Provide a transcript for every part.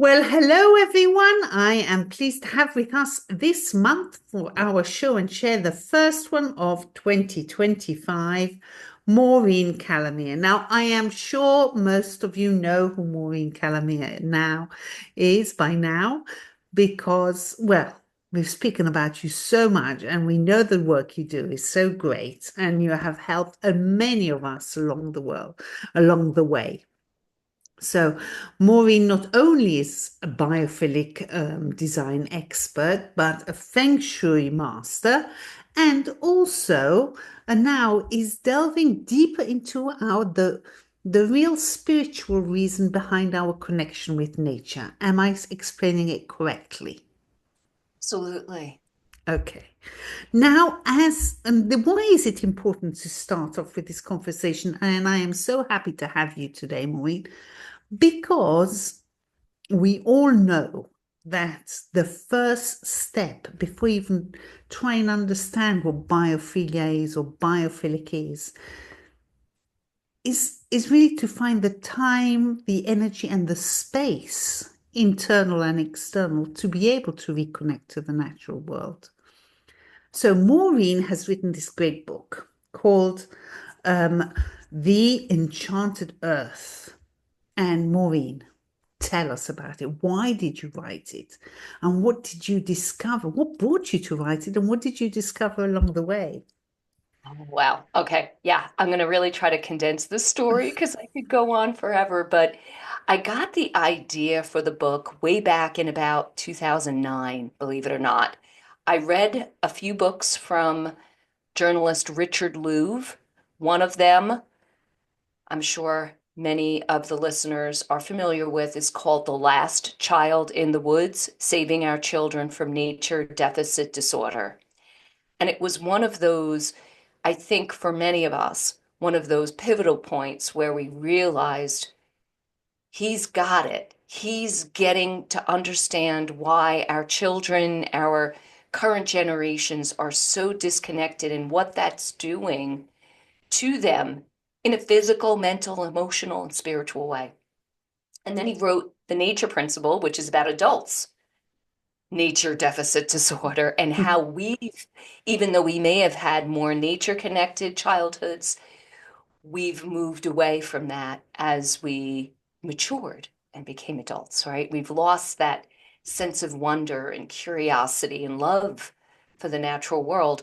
Well, hello everyone. I am pleased to have with us this month for our show and share the first one of 2025, Maureen Calamia. Now, I am sure most of you know who Maureen Calamia now is by now because, well, we've spoken about you so much and we know the work you do is so great and you have helped many of us along the way. So, Maureen not only is a biophilic design expert, but a feng shui master, and also now is delving deeper into the real spiritual reason behind our connection with nature. Am I explaining it correctly? Absolutely. Okay. Now, why is it important to start off with this conversation? And I am so happy to have you today, Maureen, because we all know that the first step before even try and understand what biophilia is or biophilic is really to find the time, the energy, and the space, internal and external, to be able to reconnect to the natural world. So Maureen has written this great book called um, The Enchanted Earth. And Maureen, tell us about it. Why did you write it? And what did you discover? What brought you to write it? And what did you discover along the way? Oh, wow. Okay. Yeah, I'm going to really try to condense this story because I could go on forever. But I got the idea for the book way back in about 2009, believe it or not. I read a few books from journalist Richard Louv. One of them, I'm sure many of the listeners are familiar with, is called The Last Child in the Woods: Saving Our Children from Nature Deficit Disorder. And it was one of those, I think for many of us, one of those pivotal points where we realized he's got it. He's getting to understand why our children, our current generations are so disconnected and what that's doing to them in a physical, mental, emotional, and spiritual way. And then he wrote The Nature Principle, which is about adults nature deficit disorder and how we've, even though we may have had more nature connected childhoods, we've moved away from that as we matured and became adults, right? We've lost that sense of wonder and curiosity and love for the natural world.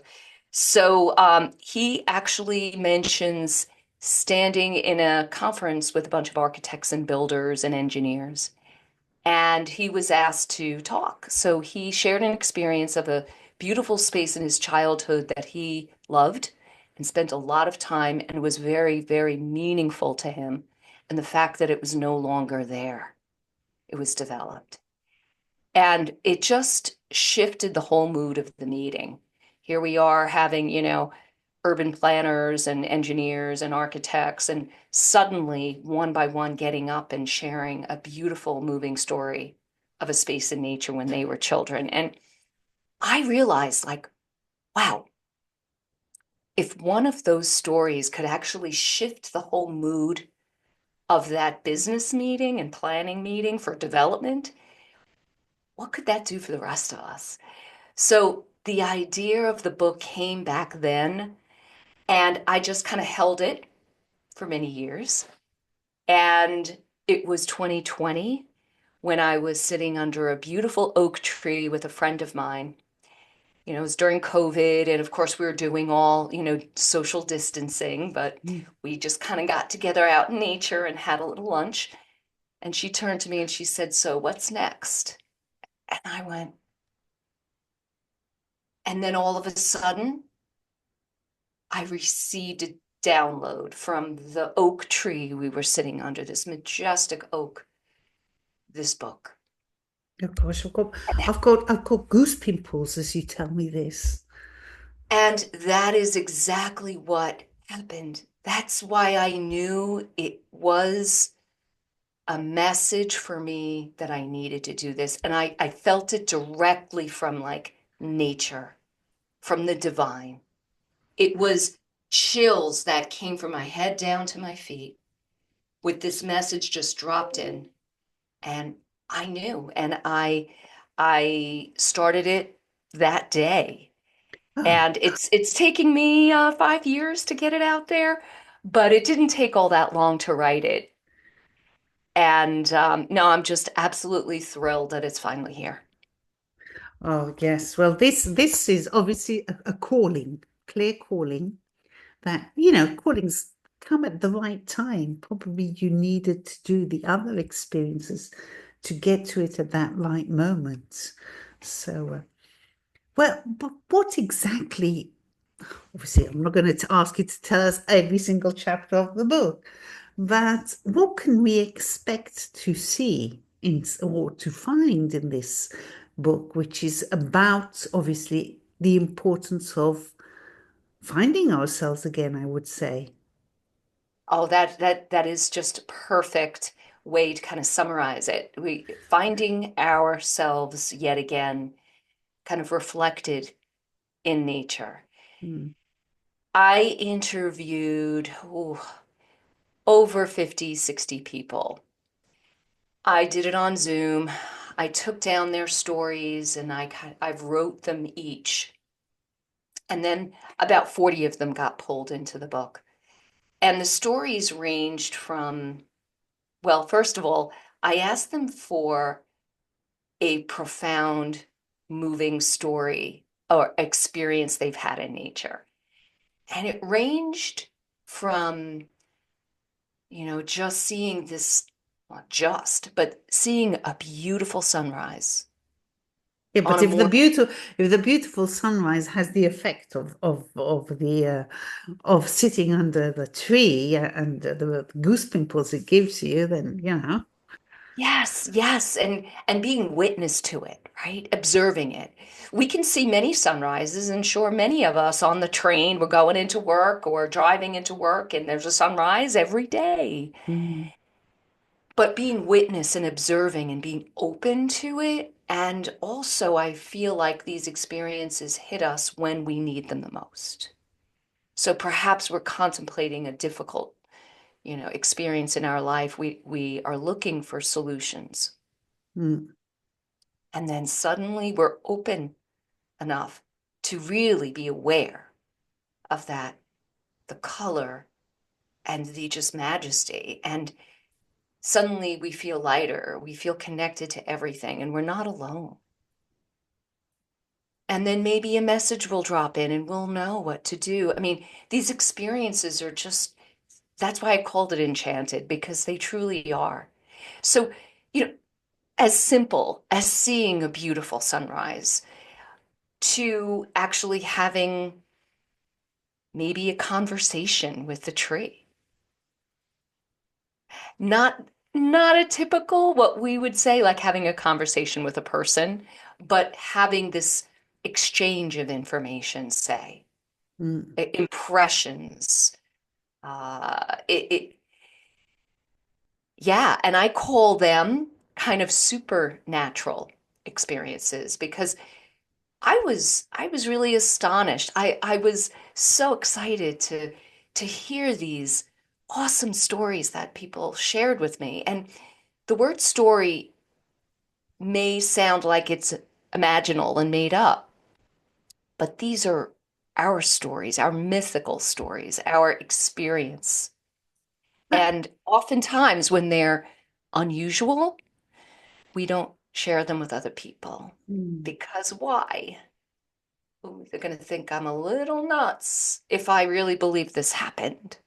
So he actually mentions standing in a conference with a bunch of architects and builders and engineers, and he was asked to talk. So he shared an experience of a beautiful space in his childhood that he loved and spent a lot of time and was very, very meaningful to him. And the fact that it was no longer there, it was developed. And it just shifted the whole mood of the meeting. Here we are having, urban planners and engineers and architects, and suddenly, one by one, getting up and sharing a beautiful, moving story of a space in nature when they were children. And I realized, like, wow, if one of those stories could actually shift the whole mood of that business meeting and planning meeting for development, what could that do for the rest of us? So the idea of the book came back then, and I just kind of held it for many years. And it was 2020 when I was sitting under a beautiful oak tree with a friend of mine. It was during COVID, and of course, we were doing all, social distancing, but we just kind of got together out in nature and had a little lunch. And she turned to me and she said, "So, what's next?" And I went, and then all of a sudden, I received a download from the oak tree we were sitting under, this majestic oak, this book. Oh gosh, I've got goose pimples as you tell me this. And that is exactly what happened. That's why I knew it was a message for me that I needed to do this. And I felt it directly from like nature, from the divine. It was chills that came from my head down to my feet with this message just dropped in. And I knew, and I started it that day. Oh, And it's taking me 5 years to get it out there, but it didn't take all that long to write it. And no, I'm just absolutely thrilled that it's finally here. oh yes. Well, this is obviously a calling, clear calling that, callings come at the right time. Probably you needed to do the other experiences to get to it at that right moment. So, well, but what exactly? Obviously, I'm not going to ask you to tell us every single chapter of the book, but what can we expect to see in or to find in this book, which is about obviously the importance of finding ourselves again, I would say. Oh, that is just a perfect way to kind of summarize it. We finding ourselves yet again, kind of reflected in nature. Mm. I interviewed over 50, 60 people. I did it on Zoom. I took down their stories and I wrote them each. And then about 40 of them got pulled into the book. And the stories ranged from, well, first of all, I asked them for a profound, moving story or experience they've had in nature. And it ranged from, just seeing this, not just, but seeing a beautiful sunrise Yeah, on but a morning. if the beautiful sunrise has the effect of the of sitting under the tree and the goose pimples it gives you, then Yes, yes, and being witness to it, right? Observing it. We can see many sunrises, and sure, many of us on the train, we're going into work or driving into work, and there's a sunrise every day. Mm, But being witness and observing and being open to it, and also I feel like these experiences hit us when we need them the most. So perhaps we're contemplating a difficult, experience in our life. We are looking for solutions. mm. And then suddenly we're open enough to really be aware of that, the color and the just majesty. And suddenly we feel lighter, we feel connected to everything, and we're not alone. And then maybe a message will drop in and we'll know what to do. I mean, these experiences are just, that's why I called it enchanted, because they truly are. So, you know, as simple as seeing a beautiful sunrise to actually having maybe a conversation with the tree. Not a typical what we would say like having a conversation with a person, but having this exchange of information, say, Mm. impressions. It yeah, and I call them kind of supernatural experiences because I was really astonished. I was so excited to hear these awesome stories that people shared with me. And the word story may sound like it's imaginal and made up, but these are our stories, our mythical stories, our experience. Ah, And oftentimes when they're unusual, we don't share them with other people. mm. Because why? Ooh, they're going to think I'm a little nuts if I really believe this happened.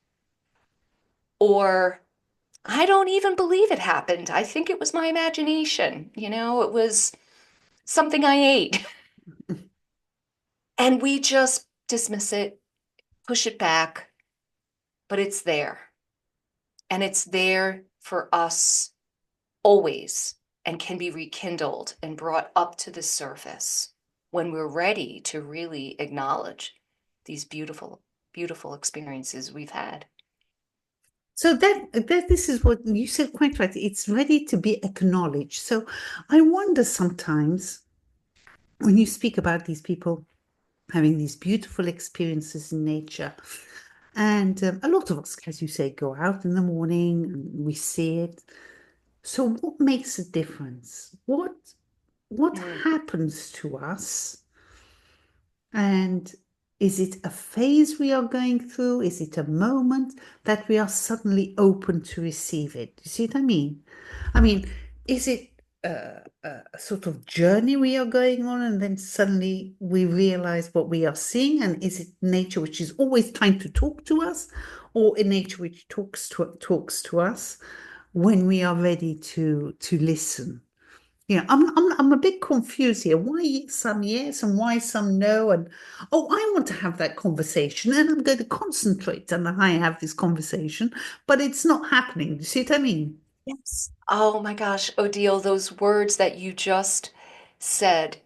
Or I don't even believe it happened. I think it was my imagination. It was something I ate. And we just dismiss it, push it back, but it's there. And it's there for us always and can be rekindled and brought up to the surface when we're ready to really acknowledge these beautiful, beautiful experiences we've had. So that this is what you said quite right. It's ready to be acknowledged. So I wonder sometimes when you speak about these people having these beautiful experiences in nature, and a lot of us, as you say, go out in the morning and we see it. So what makes a difference? What Mm. happens to us? And is it a phase we are going through? Is it a moment that we are suddenly open to receive it? You see what I mean? I mean, is it a sort of journey we are going on, and then suddenly we realize what we are seeing? And is it nature which is always trying to talk to us, or a nature which talks to us when we are ready to listen? Yeah, I'm a bit confused here. Why some yes and why some no? And oh, I want to have that conversation, and I'm going to concentrate on how I have this conversation, but it's not happening. You see what I mean? Yes. Oh my gosh, Odile, those words that you just said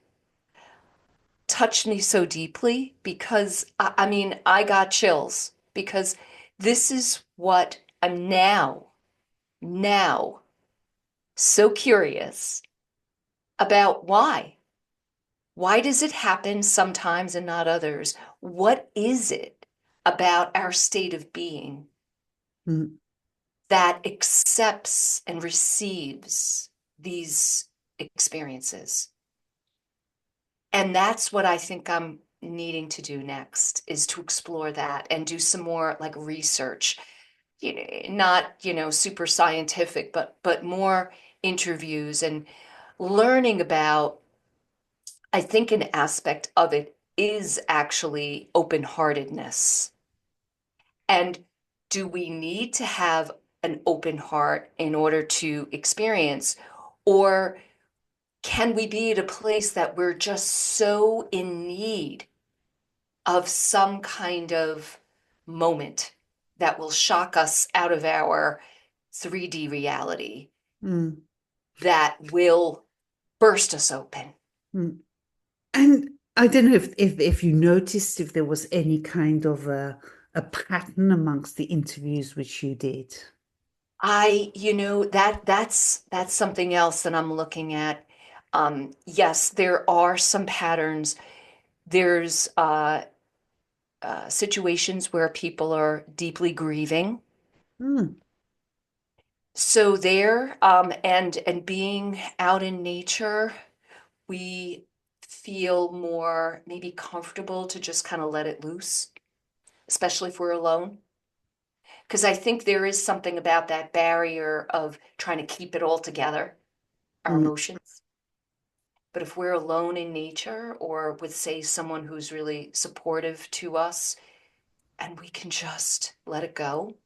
touched me so deeply because I mean, I got chills because this is what I'm now so curious about why. Why does it happen sometimes and not others? What is it about our state of being Mm, that accepts and receives these experiences? And that's what I think I'm needing to do next is to explore that and do some more like research, not, super scientific, but more interviews and learning about, I think an aspect of it is actually open-heartedness. And do we need to have an open heart in order to experience, or can we be at a place that we're just so in need of some kind of moment that will shock us out of our 3D reality mm, that will burst us open? mm. And I don't know if you noticed if there was any kind of a pattern amongst the interviews which you did. That's something else that I'm looking at. Yes, there are some patterns. There's situations where people are deeply grieving. Mm, So there, and being out in nature, we feel more maybe comfortable to just kind of let it loose, especially if we're alone. Because I think there is something about that barrier of trying to keep it all together, our mm, emotions. But if we're alone in nature or with, say, someone who's really supportive to us and we can just let it go.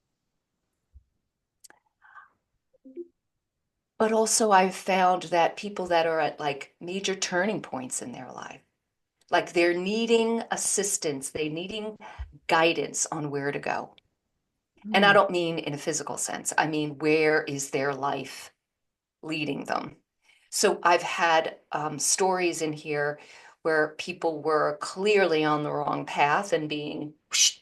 But also, I've found that people that are at like major turning points in their life, like they're needing assistance, they're needing guidance on where to go. And I mm, don't mean in a physical sense, I mean, where is their life leading them? So I've had stories in here where people were clearly on the wrong path and being, "Psh,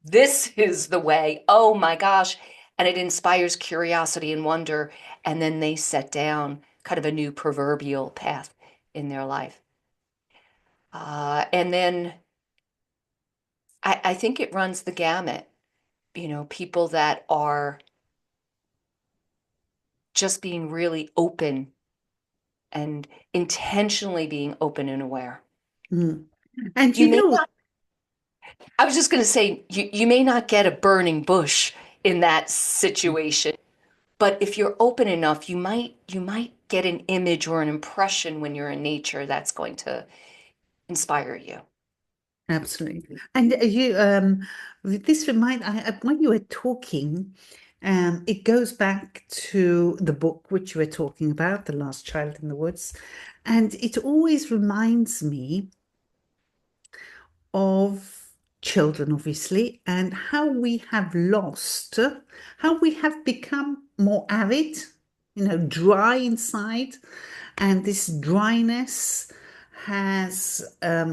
this is the way. Oh my gosh." And it inspires curiosity and wonder. And then they set down kind of a new proverbial path in their life. And then I think it runs the gamut, people that are just being really open and intentionally being open and aware. mm. And You you may know, not, I was just going to say, you may not get a burning bush in that situation, but if you're open enough, you might get an image or an impression when you're in nature that's going to inspire you. absolutely. And this when you were talking, it goes back to the book which you were talking about, The Last Child in the Woods, and it always reminds me of children, obviously, and how we have lost, how we have become more arid, dry inside, and this dryness has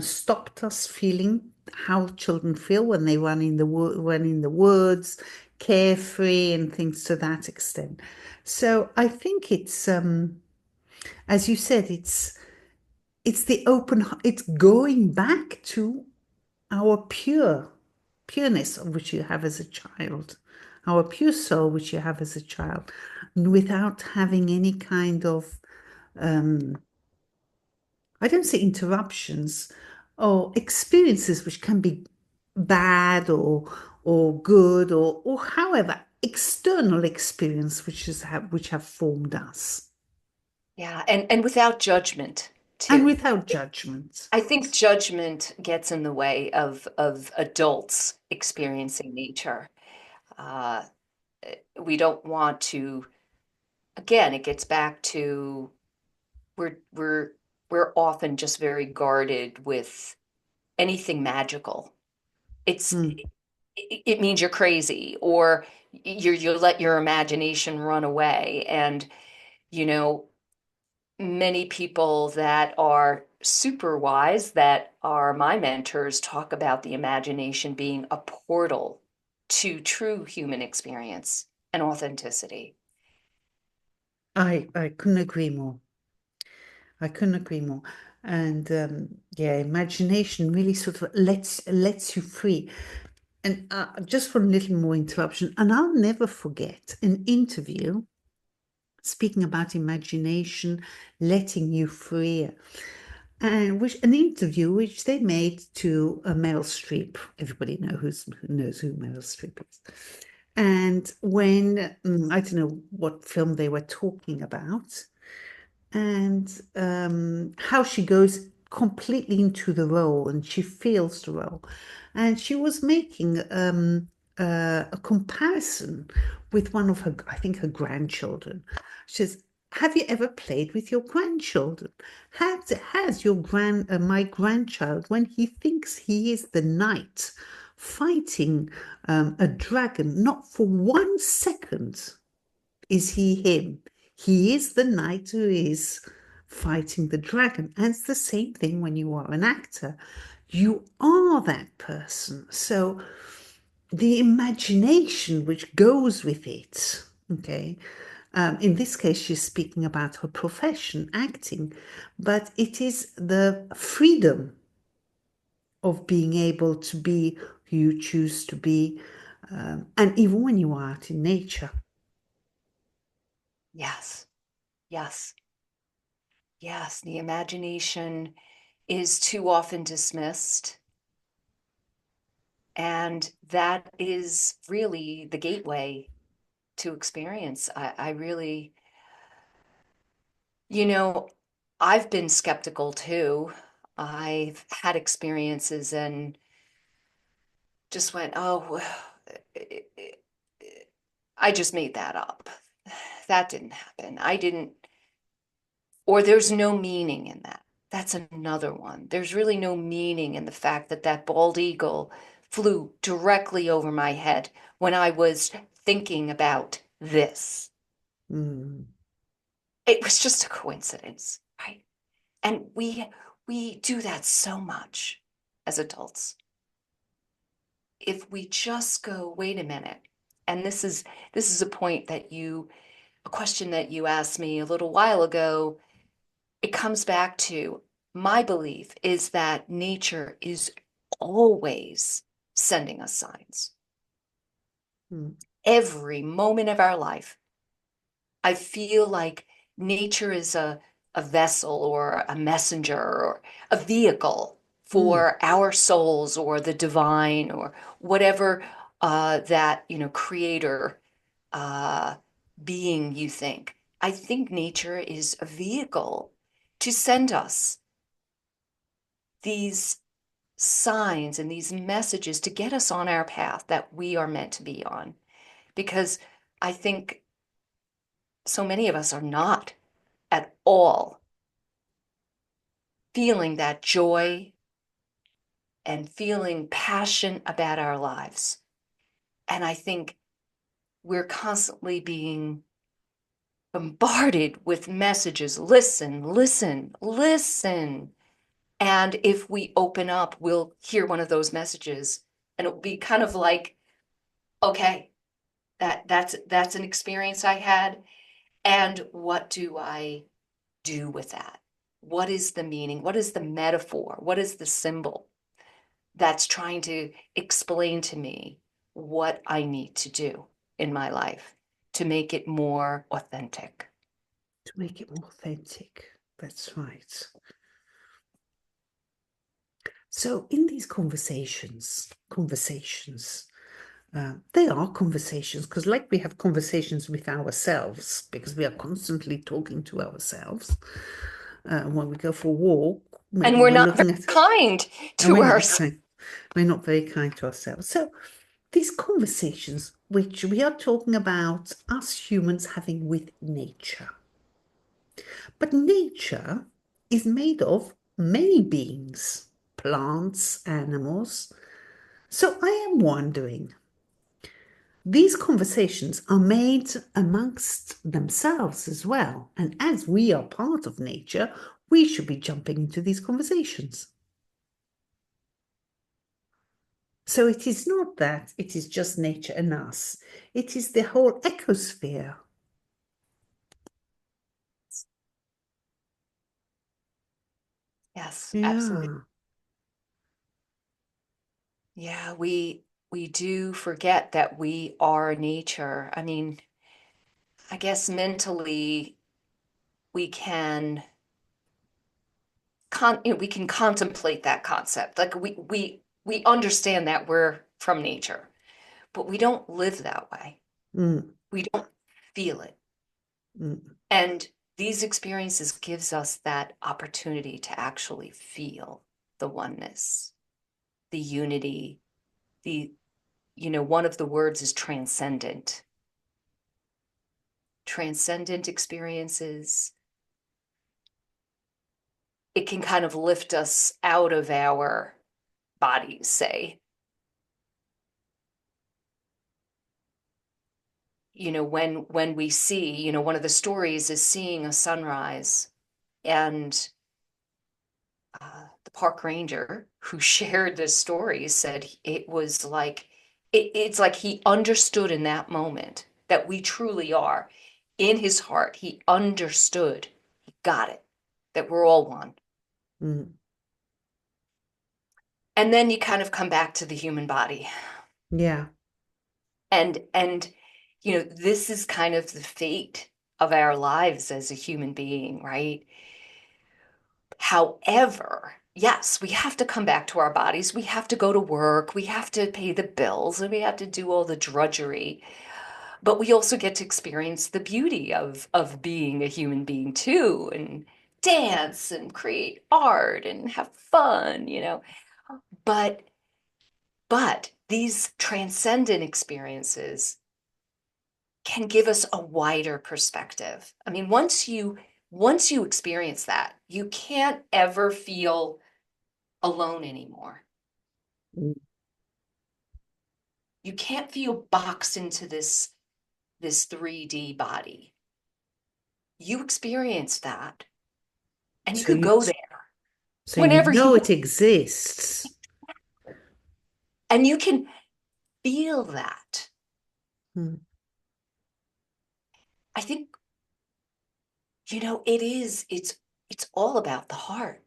stopped us feeling how children feel when they run in the woods, carefree and things to that extent. So I think it's as you said, it's the it's going back to our pureness of which you have as a child. our pure soul, which you have as a child, without having any kind of, um, I don't say interruptions, or experiences which can be bad or good or however external experience which have formed us, Yeah, and without judgment and too. without judgment. I think judgment gets in the way of adults experiencing nature. Uh, we don't want to, again, it gets back to we're we're we're often just very guarded with anything magical. It's Mm. it means you're crazy or you let your imagination run away. And you know, many people that are super wise, that are my mentors, talk about the imagination being a portal to true human experience and authenticity. I couldn't agree more. I couldn't agree more. And yeah, imagination really sort of lets you free. And just for a little more interruption, and I'll never forget an interview speaking about imagination, letting you free, and which an interview which they made to a Meryl Streep. Everybody knows who Meryl Streep is. And when I don't know what film they were talking about, and how she goes completely into the role and she feels the role. And she was making a comparison with one of her, I think her grandchildren. She says, have you ever played with your grandchildren? Has my grandchild, when he thinks he is the knight fighting a dragon, not for 1 second is he him. He is the knight who is fighting the dragon. And it's the same thing when you are an actor. You are that person. So the imagination which goes with it, okay. In this case, she's speaking about her profession, acting, but it is the freedom of being able to be who you choose to be, and even when you are out in nature. Yes, yes, yes. The imagination is too often dismissed. And that is really the gateway to experience. I really, you know, I've been skeptical too. I've had experiences and just went, oh, I just made that up. That didn't happen. I didn't, or there's no meaning in that. That's another one. There's really no meaning in the fact that that bald eagle flew directly over my head when I was thinking about this. Mm. It was just a coincidence, right? And we do that so much as adults. If we just go, wait a minute, and this is a point that a question that you asked me a little while ago. It comes back to my belief is that nature is always sending us signs. Mm. Every moment of our life, I feel like nature is a vessel or a messenger or a vehicle Mm. for our souls or the divine or whatever that, creator uh, being you think. I think nature is a vehicle to send us these signs and these messages to get us on our path that we are meant to be on. Because I think so many of us are not at all feeling that joy and feeling passion about our lives. And I think we're constantly being bombarded with messages listen, listen, listen. And if we open up, we'll hear one of those messages and it'll be kind of like, okay, that's an experience I had. And what do I do with that? What is the meaning? What is the metaphor? What is the symbol that's trying to explain to me what I need to do in my life to make it more authentic. To make it more authentic. That's right. So in these conversations, they are conversations because, like, we have conversations with ourselves because we are constantly talking to ourselves. When we go for a walk, And maybe we're we're not very looking at, kind and to ourselves. we're not very kind to ourselves. So these conversations, which we are talking about us humans having with nature, but nature is made of many beings, plants, animals. So I am wondering, these conversations are made amongst themselves as well. And as we are part of nature, we should be jumping into these conversations. So it is not that it is just nature and us, it is the whole ecosphere. Yes, absolutely. Yeah. Yeah, we do forget that we are nature. I mean, I guess mentally we can we can contemplate that concept. Like we understand that we're from nature, but we don't live that way. Mm, We don't feel it. mm, And these experiences gives us that opportunity to actually feel the oneness, the unity, the, one of the words is transcendent. Transcendent experiences, it can kind of lift us out of our bodies, say. When we see, one of the stories is seeing a sunrise, and the park ranger who shared this story said it was like it's like he understood in that moment that we truly are. In his heart, he understood, he got it, that we're all one. mm. And then you kind of come back to the human body. Yeah. And this is kind of the fate of our lives as a human being, right? However, yes, we have to come back to our bodies. We have to go to work. We have to pay the bills and we have to do all the drudgery. But we also get to experience the beauty of being a human being too, and dance and create art and have fun. But these transcendent experiences can give us a wider perspective. I mean, once you experience that, you can't ever feel alone anymore. Mm. You can't feel boxed into this 3D body. You experience that and you So could you go there so you whenever you know want it exists. and you can feel that. Mm, I think it's all about the heart.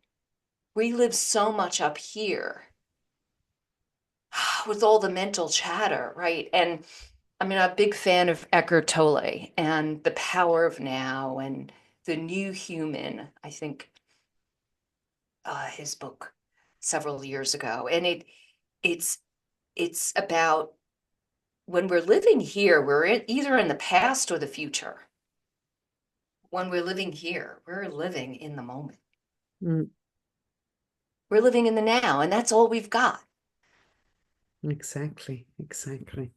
We live so much up here with all the mental chatter, right? And I mean, I'm a big fan of Eckhart Tolle and The Power of Now and The New Human, I think his book several years ago. And it's it's about when we're living here, either in the past or the future. When we're living here, we're living in the moment. mm. We're living in the now, and that's all we've got. Exactly, exactly.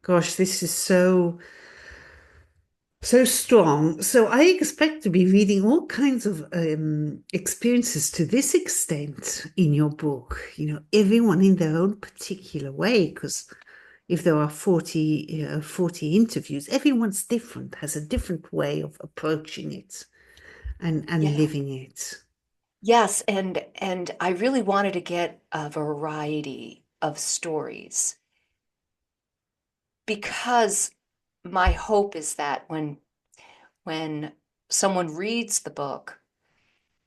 Gosh, this is so strong. So I expect to be reading all kinds of experiences to this extent in your book. Everyone in their own particular way, because if there are 40 interviews, everyone's different, has a different way of approaching it and Yeah. living it. Yes, and I really wanted to get a variety of stories because my hope is that when someone reads the book,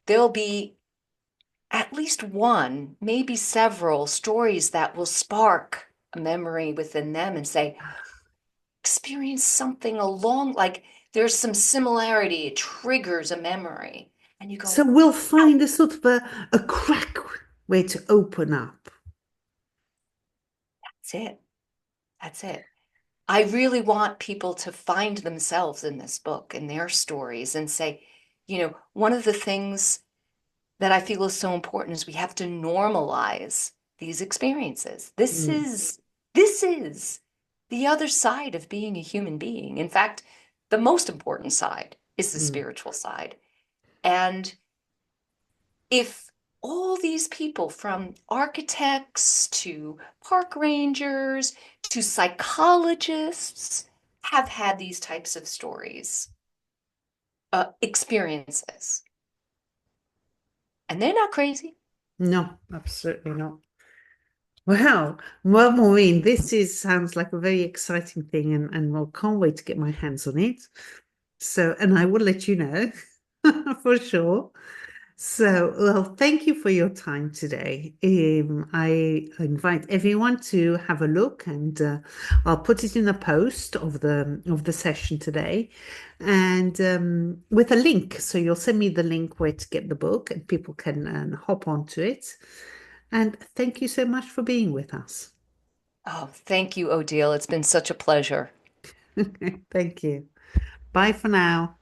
there'll be at least one, maybe several stories that will spark a memory within them and say, experience something along, like there's some similarity, it triggers a memory. And you So go, we'll find a sort of a crack way to open up. that's it. That's it. I really want people to find themselves in this book and their stories and say, one of the things that I feel is so important is we have to normalize these experiences. Mm, This is the other side of being a human being. In fact, the most important side is the mm. spiritual side. And if all these people, from architects to park rangers to psychologists, have had these types of stories, experiences, and they're not crazy. No, absolutely not. Wow. Well, Maureen, this is sounds like a very exciting thing, and well, can't wait to get my hands on it. So, and I will let you know for sure. So, well, thank you for your time today. I invite everyone to have a look, and I'll put it in the post of the session today, and with a link. So you'll send me the link where to get the book, and people can hop onto it. And thank you so much for being with us. Oh, thank you, Odile. It's been such a pleasure. Thank you. Bye for now.